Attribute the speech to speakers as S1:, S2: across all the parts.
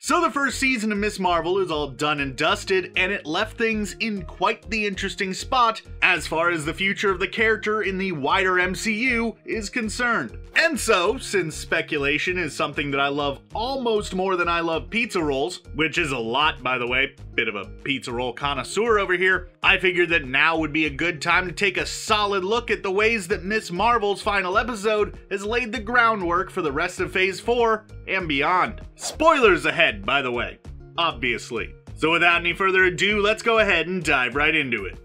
S1: So the first season of Ms. Marvel is all done and dusted, and it left things in quite the interesting spot as far as the future of the character in the wider MCU is concerned. And so, since speculation is something that I love almost more than I love pizza rolls, which is a lot by the way, bit of a pizza roll connoisseur over here, I figured that now would be a good time to take a solid look at the ways that Ms. Marvel's final episode has laid the groundwork for the rest of Phase 4 and beyond. Spoilers ahead, by the way, obviously. So without any further ado, let's go ahead and dive right into it.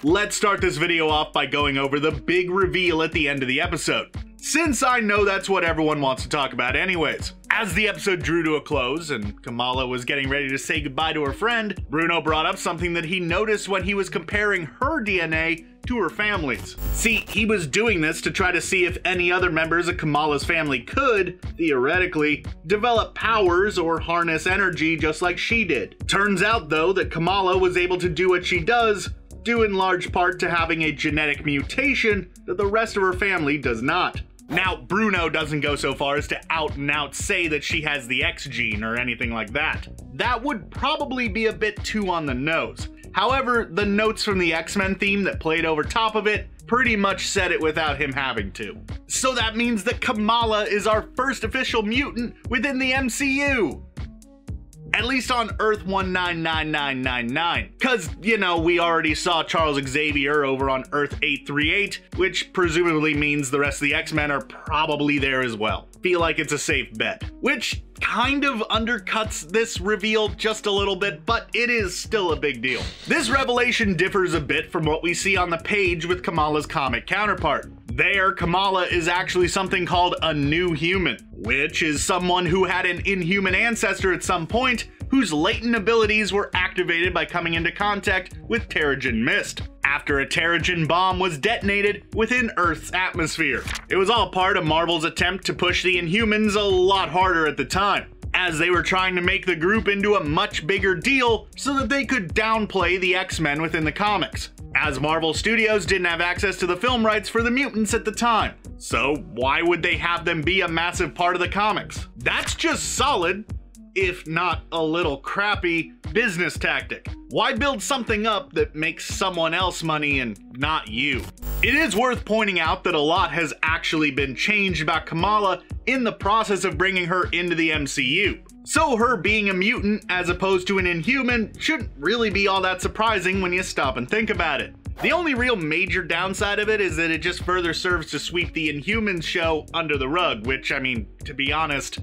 S1: Let's start this video off by going over the big reveal at the end of the episode, since I know that's what everyone wants to talk about anyways. As the episode drew to a close and Kamala was getting ready to say goodbye to her friend, Bruno brought up something that he noticed when he was comparing her DNA to her family's. See, he was doing this to try to see if any other members of Kamala's family could, theoretically, develop powers or harness energy just like she did. Turns out though that Kamala was able to do what she does, due in large part to having a genetic mutation that the rest of her family does not. Now, Bruno doesn't go so far as to out and out say that she has the X gene or anything like that. That would probably be a bit too on the nose. However, the notes from the X-Men theme that played over top of it pretty much said it without him having to. So that means that Kamala is our first official mutant within the MCU. At least on Earth 199999. Cause, you know, we already saw Charles Xavier over on Earth 838, which presumably means the rest of the X-Men are probably there as well. Feel like it's a safe bet. Which kind of undercuts this reveal just a little bit, but it is still a big deal. This revelation differs a bit from what we see on the page with Kamala's comic counterpart. There, Kamala is actually something called a new human, which is someone who had an inhuman ancestor at some point whose latent abilities were activated by coming into contact with Terrigen Mist after a Terrigen bomb was detonated within Earth's atmosphere. It was all part of Marvel's attempt to push the Inhumans a lot harder at the time, as they were trying to make the group into a much bigger deal so that they could downplay the X-Men within the comics, as Marvel Studios didn't have access to the film rights for the mutants at the time. So why would they have them be a massive part of the comics? That's just solid, if not a little crappy, business tactic. Why build something up that makes someone else money and not you? It is worth pointing out that a lot has actually been changed about Kamala in the process of bringing her into the MCU. So her being a mutant as opposed to an Inhuman shouldn't really be all that surprising when you stop and think about it. The only real major downside of it is that it just further serves to sweep the Inhumans show under the rug, which, I mean, to be honest,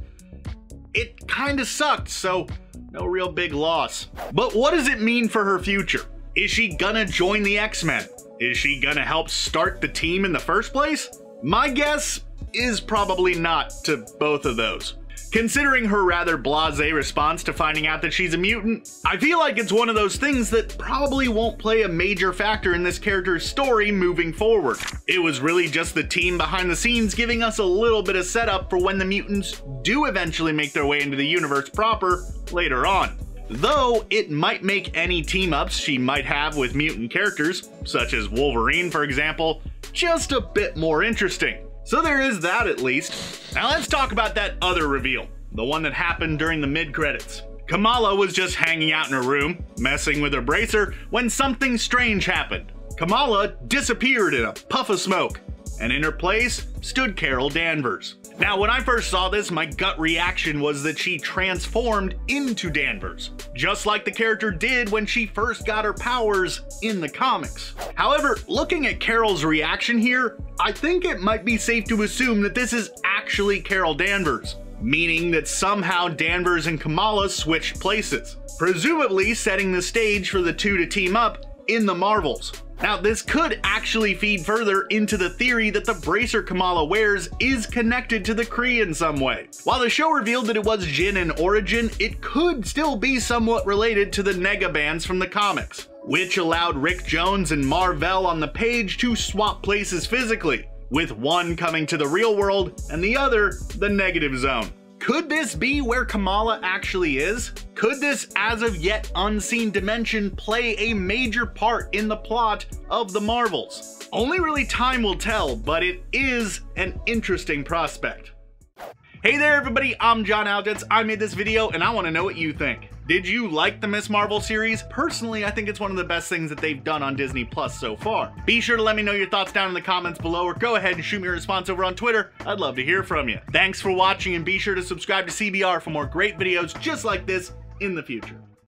S1: it kinda sucked, so no real big loss. But what does it mean for her future? Is she gonna join the X-Men? Is she gonna help start the team in the first place? My guess is probably not to both of those. Considering her rather blasé response to finding out that she's a mutant, I feel like it's one of those things that probably won't play a major factor in this character's story moving forward. It was really just the team behind the scenes giving us a little bit of setup for when the mutants do eventually make their way into the universe proper later on. Though it might make any team-ups she might have with mutant characters, such as Wolverine for example, just a bit more interesting. So there is that at least. Now let's talk about that other reveal, the one that happened during the mid-credits. Kamala was just hanging out in her room, messing with her bracer, when something strange happened. Kamala disappeared in a puff of smoke, and in her place stood Carol Danvers. Now when I first saw this, my gut reaction was that she transformed into Danvers, just like the character did when she first got her powers in the comics. However, looking at Carol's reaction here, I think it might be safe to assume that this is actually Carol Danvers, meaning that somehow Danvers and Kamala switched places, presumably setting the stage for the two to team up in the Marvels. Now, this could actually feed further into the theory that the bracer Kamala wears is connected to the Kree in some way. While the show revealed that it was Jin in origin, it could still be somewhat related to the Nega bands from the comics, which allowed Rick Jones and Mar-Vell on the page to swap places physically, with one coming to the real world and the other the negative zone. Could this be where Kamala actually is? Could this as of yet unseen dimension play a major part in the plot of the Marvels? Only really time will tell, but it is an interesting prospect. Hey there everybody, I'm Aljets. I made this video and I want to know what you think. Did you like the Ms. Marvel series? Personally, I think it's one of the best things that they've done on Disney Plus so far. Be sure to let me know your thoughts down in the comments below, or go ahead and shoot me a response over on Twitter. I'd love to hear from you. Thanks for watching, and be sure to subscribe to CBR for more great videos just like this in the future.